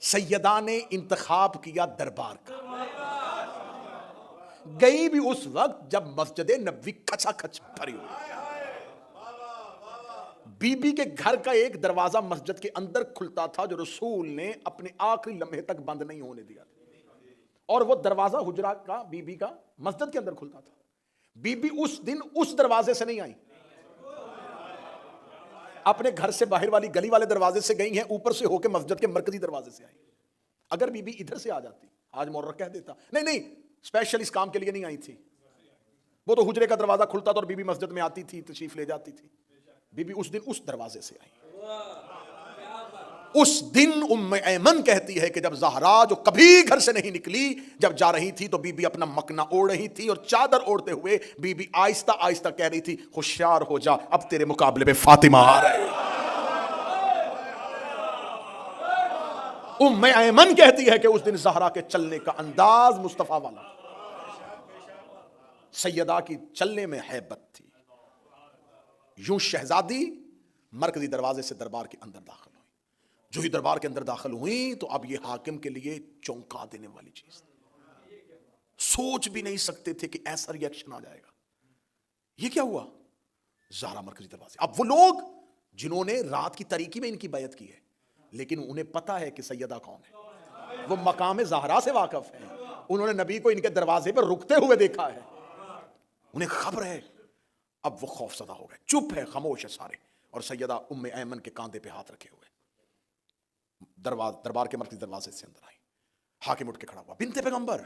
سیدہ نے انتخاب کیا دربار کا، گئی بھی اس وقت جب مسجد نبوی کھچا کھچ بھری ہوئی۔ بی بی کے گھر کا ایک دروازہ مسجد کے اندر کھلتا تھا جو رسول نے اپنے آخری لمحے تک بند نہیں ہونے دیا تھا، اور وہ دروازہ حجرہ کا بی بی کا مسجد کے اندر کھلتا تھا۔ بی بی اس دن اس دروازے سے نہیں آئی، اپنے گھر سے باہر والی گلی والے دروازے سے گئی ہیں، اوپر سے ہو کے مسجد کے مرکزی دروازے سے آئی۔ اگر بی بی ادھر سے آ جاتی، آج مورخ کہہ دیتا نہیں اسپیشل اس کام کے لیے نہیں آئی تھی، وہ تو حجرے کا دروازہ کھلتا تھا اور بی بی مسجد میں آتی تھی، تشریف لے جاتی تھی۔ بی بی اس دن اس دروازے سے آئی۔ اس دن ام ایمن کہتی ہے کہ جب زہرا جو کبھی گھر سے نہیں نکلی، جب جا رہی تھی تو بی بی اپنا مکنا اوڑھ رہی تھی، اور چادر اوڑھتے ہوئے بی بی آہستہ آہستہ کہہ رہی تھی ہوشیار ہو جا، اب تیرے مقابلے میں فاطمہ آ رہے۔ ام ایمن کہتی ہے کہ اس دن زہرا کے چلنے کا انداز مصطفیٰ والا، سیدہ کی چلنے میں ہیبت تھی۔ یوں شہزادی مرکزی دروازے سے دربار کے اندر داخل ہوئی۔ جو ہی دربار کے اندر داخل ہوئی تو اب یہ حاکم کے لیے چونکا دینے والی چیز تھی، سوچ بھی نہیں سکتے تھے کہ ایسا ری ایکشن آ جائے گا۔ یہ کیا ہوا؟ زہرا مرکزی دروازے۔ اب وہ لوگ جنہوں نے رات کی تاریکی میں ان کی بیعت کی ہے، لیکن انہیں پتا ہے کہ سیدہ کون ہے، وہ مقام زہرا سے واقف ہیں، انہوں نے نبی کو ان کے دروازے پر رکتے ہوئے دیکھا ہے، انہیں خبر ہے۔ اب وہ خوف زدہ ہو گئے، چپ ہے، خاموش ہے سارے، اور سیدہ ام ایمن کے کاندھے پہ ہاتھ رکھے ہوئے دربار کے مرکزی دروازے سے اندر آئی۔ حاکم اٹھ کے کھڑا ہوا، بنت پیغمبر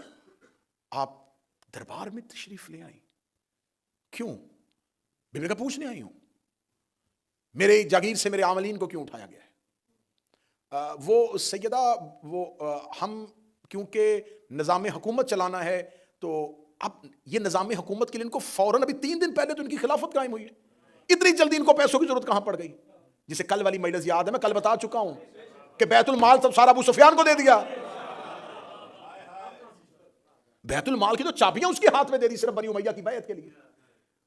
آپ دربار میں تشریف لے آئی، کیوں؟ بیوی کا پوچھنے آئی ہوں، میرے جاگیر سے میرے عاملین کو کیوں اٹھایا گیا ہے؟ وہ سیدہ ہم کیونکہ نظام حکومت چلانا ہے، تو اب یہ نظام حکومت کے لیے ان کو فوراً ابھی 3 دن پہلے تو ان کی خلافت قائم ہوئی ہے، اتنی جلدی ان کو پیسوں کی ضرورت کہاں پڑ گئی؟ جسے کل والی مجلس یاد ہے، میں کل بتا چکا ہوں کہ بیت المال سب سارا ابو سفیان کو دے دیا، بیت المال کی تو چابیاں اس کے ہاتھ میں دے دی صرف بنی امیہ کی بیعت کے لیے۔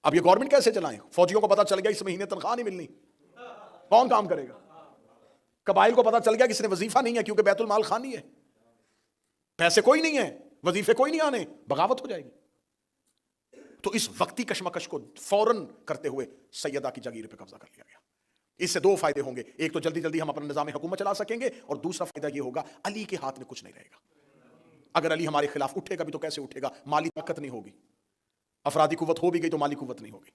اب یہ گورنمنٹ کیسے چلائیں؟ فوجیوں کو پتا چل گیا اس مہینے تنخواہ نہیں ملنی، کون کام کرے گا؟ قبائل کو پتا چل گیا کسی نے وظیفہ نہیں ہے کیونکہ بیت المال خالی ہے، پیسے کوئی نہیں ہے، وظیفے کوئی نہیں آنے، بغاوت ہو جائے گی۔ تو اس وقتی کشمکش کو فوراً کرتے ہوئے سیدہ کی جاگیر پہ قبضہ کر لیا گیا۔ اس سے 2 فائدے ہوں گے، ایک تو جلدی جلدی ہم اپنا نظام حکومت چلا سکیں گے، اور دوسرا فائدہ یہ ہوگا علی کے ہاتھ میں کچھ نہیں رہے گا۔ اگر علی ہمارے خلاف اٹھے گا بھی تو کیسے اٹھے گا؟ مالی طاقت نہیں ہوگی، افرادی قوت ہو بھی گئی تو مالی قوت نہیں ہوگی،